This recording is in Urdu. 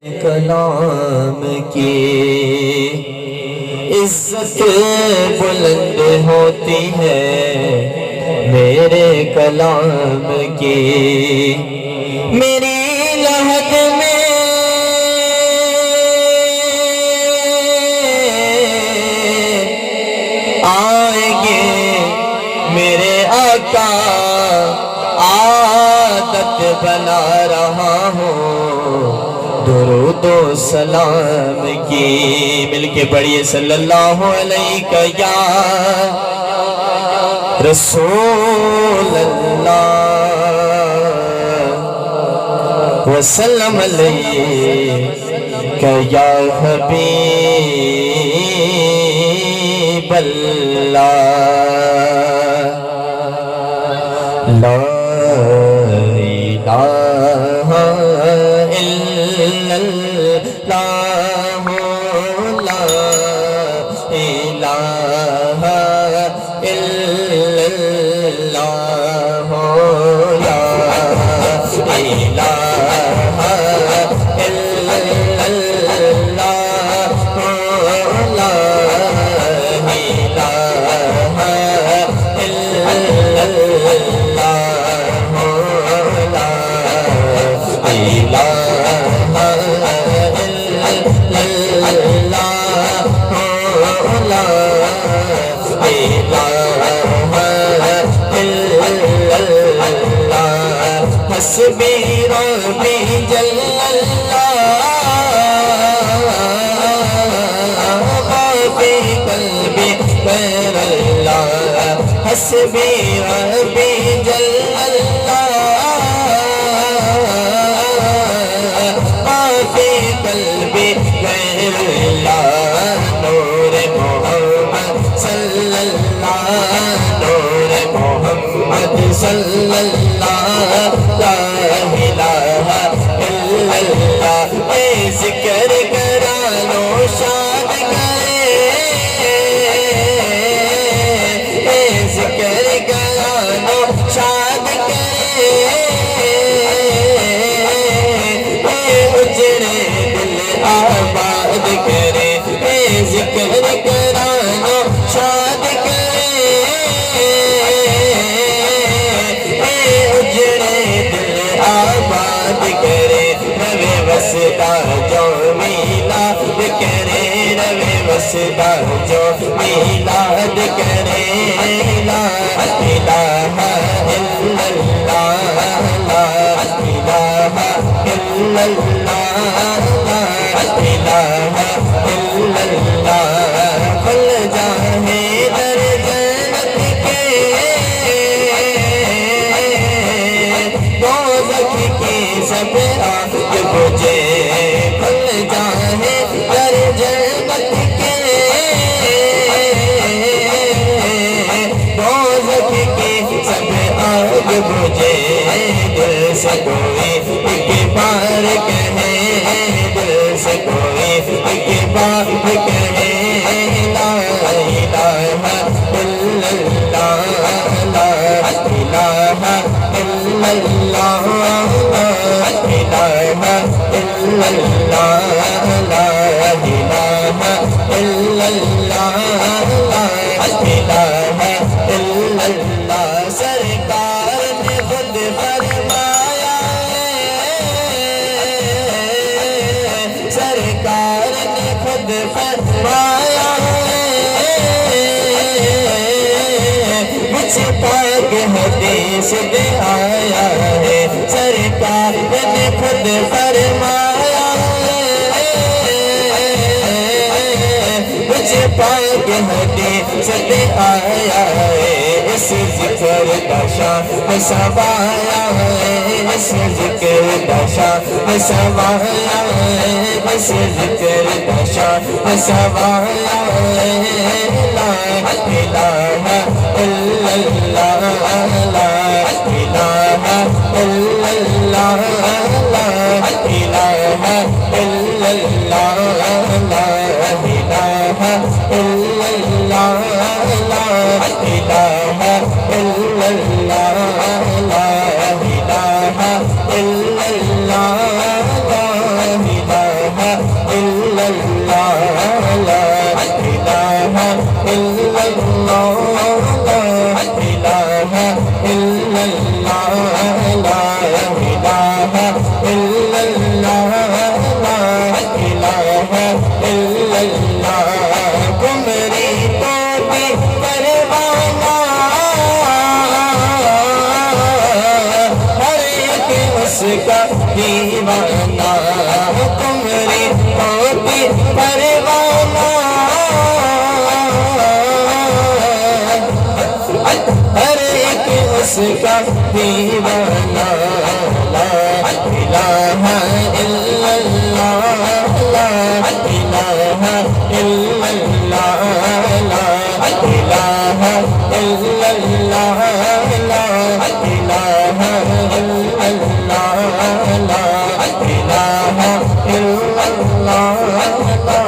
کلام کی عزت بلند ہوتی ہے میرے کلام کی، میری لحد میں آئیں گے میرے آقا، عادت بنا رہا ہوں درود و سلام کی۔ مل کے پڑھیے صلی اللہ علیہ یا رسول اللہ وسلم علیہ یا حبیب اللہ۔ لا الہ الا اللہ، لا الہ الا اللہ، لا الہ الا اللہ، لا الہ الا حسبی ربی جل اللہ، ما فی قلبی غیر اللہ، حسبی ربی جل اللہ، ما فی قلبی غیر اللہ، نور محمد صلی اللہ، نور محمد صلی اللہ، لا الہ الا اللہ۔ اے ذکر کرانو شاد کرے، اے ذکر کرانو شاد کرے، اے اجڑے دل آباد کرے، اے ذکر کرانو شاد کرے، اے اجڑے دل آباد کرے، روے وسدا جو میلاد کرے، روے وسدا جو میلاد کرے، لا الہ الا اللہ، لا الہ الا اللہ، لا الہ الا اللہ۔ کھل جائے در جنت کے دوزخ کی سب آگ بجھے، کھل جائے در جنت کے دوزخ کی سب آگ بجھے، دل سے کوئی ایک بار کہے، دل سے کوئی ایک بار کہے، لا الہ الا اللہ، لا الہ الا اللہ، لا الہ الا اللہ، لا الہ الا اللہ، لا الہ الا اللہ۔ سرکار نے خود فرمایا ہے، سرکار نے خود فرمایا ہے، مجھ پاک حدیث میں آیا ہے، سرکار نے خود فرمایا ہے، مجھ پاک حدیث میں آیا ہے، اس ذکر کا شان سوایا ہے، اس ذکر کا شان سوایا ہے، اس ذکر کا شان سوایا ہے، لا الہ الا اللہ، لا الہ الا اللہ، لا الہ الا اللہ، لا الہ الا اللہ، لا الہ الا اللہ، لا الہ الا اللہ، لا الہ کا دیوانہ لا الہ الا اللہ لا الہ الا اللہ لا الہ الا اللہ لا الہ الا اللہ لا الہ الا اللہ لا